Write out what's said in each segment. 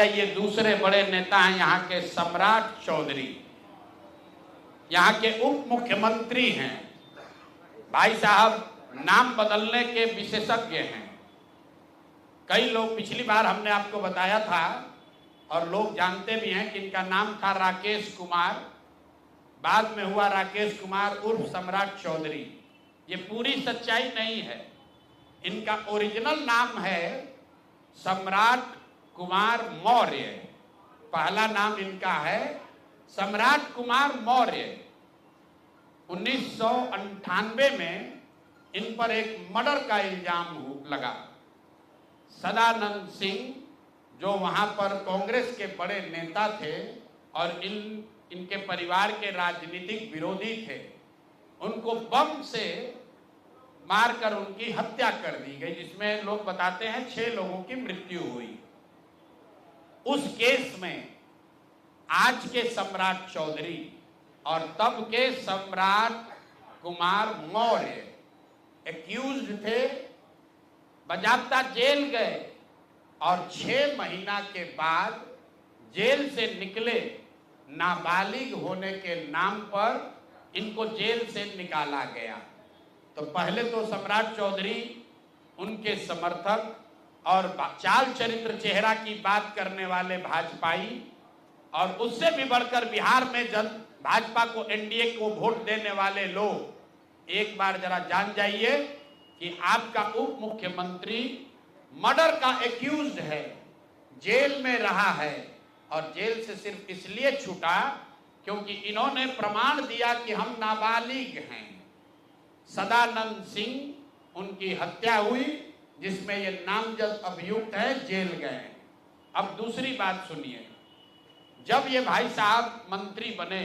ये दूसरे बड़े नेता हैं यहाँ के सम्राट चौधरी, यहाँ के उप मुख्यमंत्री हैं। भाई साहब नाम बदलने के विशेषज्ञ हैं। कई लोग, पिछली बार हमने आपको बताया था और लोग जानते भी हैं कि इनका नाम था राकेश कुमार, बाद में हुआ राकेश कुमार उर्फ सम्राट चौधरी। ये पूरी सच्चाई नहीं है। इनका ओरिजिनल नाम है सम्राट कुमार मौर्य। पहला नाम इनका है सम्राट कुमार मौर्य। 1998 में इन पर एक मर्डर का इल्जाम लगा। सदानंद सिंह जो वहां पर कांग्रेस के बड़े नेता थे और इनके परिवार के राजनीतिक विरोधी थे, उनको बम से मारकर उनकी हत्या कर दी गई, जिसमें लोग बताते हैं 6 लोगों की मृत्यु हुई। उस केस में आज के सम्राट चौधरी और तब के सम्राट कुमार मौर्य एक्यूज्ड थे, बजाबता जेल गए और 6 महीना के बाद जेल से निकले नाबालिग होने के नाम पर इनको जेल से निकाला गया। तो पहले तो सम्राट चौधरी, उनके समर्थक और चाल चरित्र चेहरा की बात करने वाले भाजपाई, और उससे भी बढ़कर बिहार में भाजपा को, एनडीए को वोट देने वाले लोग एक बार जरा जान जाइए कि आपका उप मुख्यमंत्री मर्डर का एक्यूज्ड है, जेल में रहा है और जेल से सिर्फ इसलिए छूटा क्योंकि इन्होंने प्रमाण दिया कि हम नाबालिग हैं। सदानंद सिंह, उनकी हत्या हुई जिसमें ये नामजद अभियुक्त है, जेल गए। अब दूसरी बात सुनिए, जब ये भाई साहब मंत्री बने,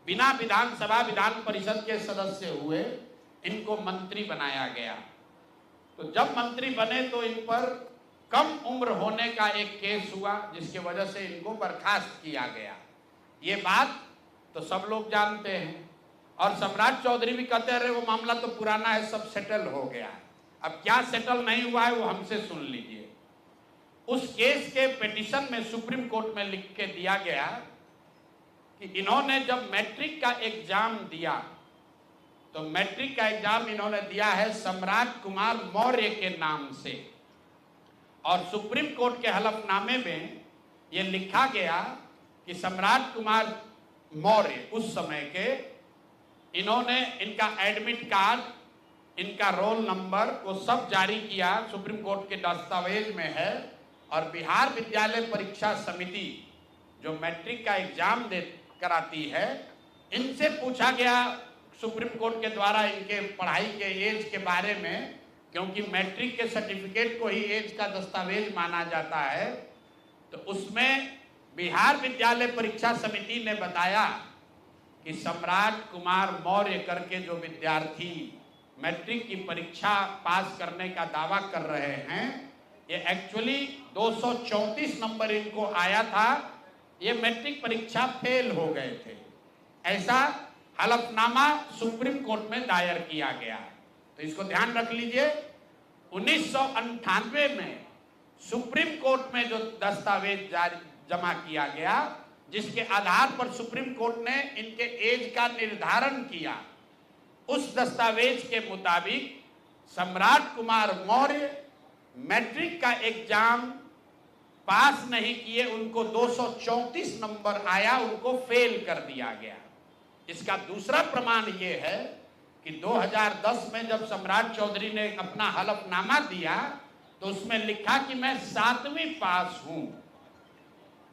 बिना विधानसभा विधान परिषद के सदस्य हुए, इनको मंत्री बनाया गया। तो जब मंत्री बने तो इन पर कम उम्र होने का एक केस हुआ जिसकी वजह से इनको बर्खास्त किया गया। ये बात तो सब लोग जानते हैं और सम्राट चौधरी भी कहते रहे वो मामला तो पुराना है, सब सेटल हो गया है। अब क्या सेटल नहीं हुआ है वो हमसे सुन लीजिए। उस केस के पिटीशन में सुप्रीम कोर्ट में लिख के दिया गया कि इन्होंने जब मैट्रिक का एग्जाम दिया तो मैट्रिक का एग्जाम इन्होंने दिया है सम्राट कुमार मौर्य के नाम से, और सुप्रीम कोर्ट के हलफनामे में यह लिखा गया कि सम्राट कुमार मौर्य उस समय के, इन्होंने इनका एडमिट कार्ड, इनका रोल नंबर, वो सब जारी किया, सुप्रीम कोर्ट के दस्तावेज में है। और बिहार विद्यालय परीक्षा समिति जो मैट्रिक का एग्जाम कराती है, इनसे पूछा गया सुप्रीम कोर्ट के द्वारा इनके पढ़ाई के एज के बारे में, क्योंकि मैट्रिक के सर्टिफिकेट को ही एज का दस्तावेज माना जाता है। तो उसमें बिहार विद्यालय परीक्षा समिति ने बताया कि सम्राट कुमार मौर्य करके जो विद्यार्थी मैट्रिक की परीक्षा पास करने का दावा कर रहे हैं, ये एक्चुअली 234 नंबर इनको आया था, ये मैट्रिक परीक्षा फेल हो गए थे। ऐसा हलफनामा सुप्रीम कोर्ट में दायर किया गया। तो इसको ध्यान रख लीजिए। 1998 में सुप्रीम कोर्ट में जो दस्तावेज जमा किया गया, जिसके आधार पर सुप्रीम कोर्ट ने इनके एज का निर्धारण किया, उस दस्तावेज के मुताबिक सम्राट कुमार मौर्य मैट्रिक का एग्जाम पास नहीं किए, उनको 234 नंबर आया, उनको फेल कर दिया गया। इसका दूसरा प्रमाण यह है कि 2010 में जब सम्राट चौधरी ने अपना हलफनामा दिया तो उसमें लिखा कि मैं 7वीं पास हूं,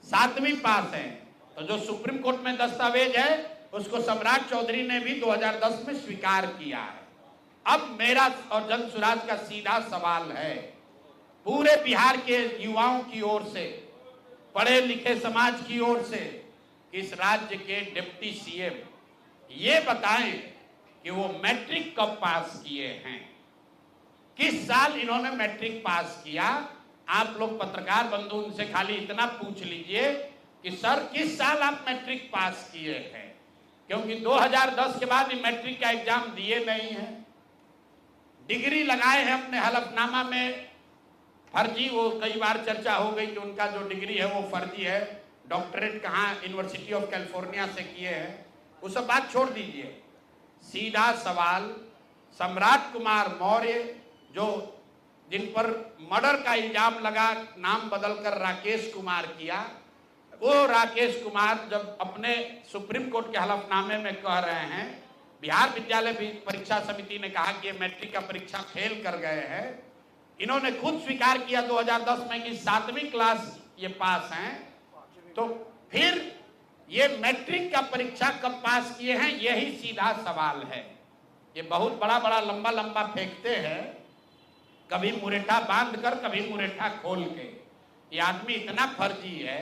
7वीं पास है। तो जो सुप्रीम कोर्ट में दस्तावेज है उसको सम्राट चौधरी ने भी 2010 में स्वीकार किया है। अब मेरा और जन सुराज का सीधा सवाल है पूरे बिहार के युवाओं की ओर से, पढ़े लिखे समाज की ओर से, कि इस राज्य के डिप्टी सीएम ये बताएं कि वो मैट्रिक कब पास किए हैं, किस साल इन्होंने मैट्रिक पास किया। आप लोग पत्रकार बंधु उनसे खाली इतना पूछ लीजिए कि सर किस साल आप मैट्रिक पास किए हैं, क्योंकि 2010 के बाद मैट्रिक का एग्जाम दिए नहीं है। डिग्री लगाए हैं अपने हलफनामा में फर्जी, वो कई बार चर्चा हो गई कि उनका जो डिग्री है वो फर्जी है, डॉक्टरेट कहाँ यूनिवर्सिटी ऑफ कैलिफोर्निया से किए हैं, वो सब बात छोड़ दीजिए। सीधा सवाल, सम्राट कुमार मौर्य जो जिन पर मर्डर का इल्जाम लगा, नाम बदलकर राकेश कुमार किया, वो राकेश कुमार जब अपने सुप्रीम कोर्ट के हलफनामे में कह रहे हैं, बिहार विद्यालय परीक्षा समिति ने कहा कि ये मैट्रिक का परीक्षा फेल कर गए हैं, इन्होंने खुद स्वीकार किया 2010 में कि 7वीं क्लास ये पास हैं, तो फिर ये मैट्रिक का परीक्षा कब पास किए हैं, यही सीधा सवाल है। ये बहुत बड़ा बड़ा लंबा लंबा फेंकते हैं, कभी मुरेठा बांध कर कभी मुरेठा खोल के। ये आदमी इतना फर्जी है,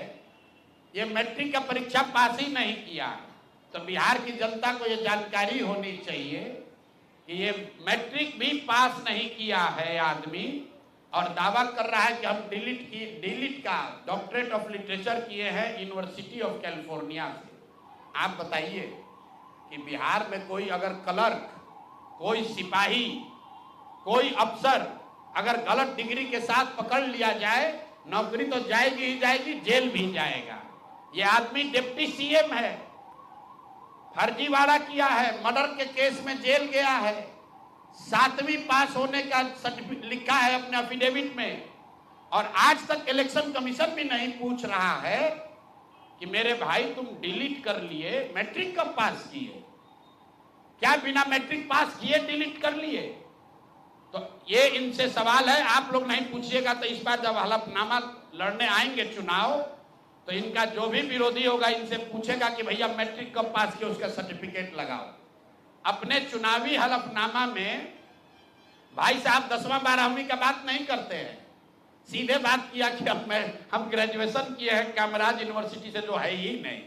ये मैट्रिक का परीक्षा पास ही नहीं किया। तो बिहार की जनता को ये जानकारी होनी चाहिए कि ये मैट्रिक भी पास नहीं किया है आदमी, और दावा कर रहा है कि हम डिलीट का डॉक्टरेट ऑफ लिटरेचर किए हैं यूनिवर्सिटी ऑफ कैलिफोर्निया से। आप बताइए कि बिहार में कोई अगर क्लर्क, कोई सिपाही, कोई अफसर अगर गलत डिग्री के साथ पकड़ लिया जाए, नौकरी तो जाएगी ही जाएगी, जेल भी जाएगा। ये आदमी डिप्टी सीएम है, फर्जीवाड़ा किया है, मर्डर के केस में जेल गया है, 7वीं पास होने का सर्टिफिकेट लिखा है अपने एफिडेविट में, और आज तक इलेक्शन कमीशन भी नहीं पूछ रहा है कि मेरे भाई तुम डिलीट कर लिए, मैट्रिक कब पास किए? क्या बिना मैट्रिक पास किए डिलीट कर लिए? तो ये इनसे सवाल है, आप लोग नहीं पूछिएगा तो इस बार जब हलफनामा लड़ने आएंगे चुनाव, तो इनका जो भी विरोधी होगा इनसे पूछेगा कि भैया मैट्रिक कब पास किया, उसका सर्टिफिकेट लगाओ। अपने चुनावी हलफनामा में भाई साहब 10वां 12वीं का बात नहीं करते हैं, सीधे बात किया कि हम ग्रेजुएशन किए हैं कामराज यूनिवर्सिटी से, जो है ही नहीं।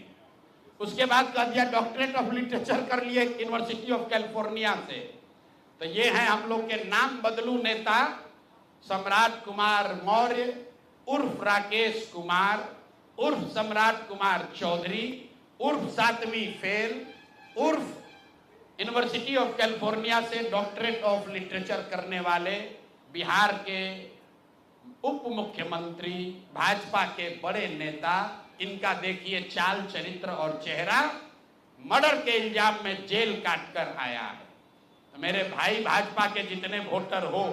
उसके बाद कह दिया डॉक्टरेट ऑफ लिटरेचर कर लिए यूनिवर्सिटी ऑफ कैलिफोर्निया से। तो ये है हम लोग के नाम बदलू नेता सम्राट कुमार मौर्य उर्फ राकेश कुमार उर्फ सम्राट कुमार चौधरी उर्फ 7वीं फेल उर्फ यूनिवर्सिटी ऑफ कैलिफोर्निया से डॉक्टरेट ऑफ लिटरेचर करने वाले बिहार के उप मुख्यमंत्री, भाजपा के बड़े नेता। इनका देखिए चाल चरित्र और चेहरा, मर्डर के इल्जाम में जेल काट कर आया है। तो मेरे भाई भाजपा के जितने वोटर हो,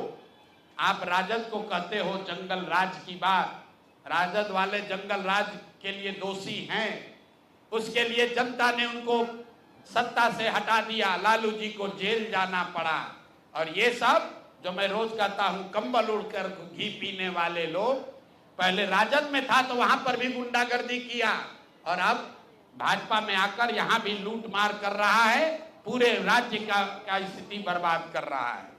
आप राजद को कहते हो जंगल राज की बात, राजद वाले जंगल राज के लिए दोषी हैं, उसके लिए जनता ने उनको सत्ता से हटा दिया, लालू जी को जेल जाना पड़ा। और ये सब जो मैं रोज कहता हूं, कंबल उड़कर घी पीने वाले लोग, पहले राजद में था तो वहां पर भी गुंडागर्दी किया, और अब भाजपा में आकर यहां भी लूट मार कर रहा है, पूरे राज्य का स्थिति बर्बाद कर रहा है।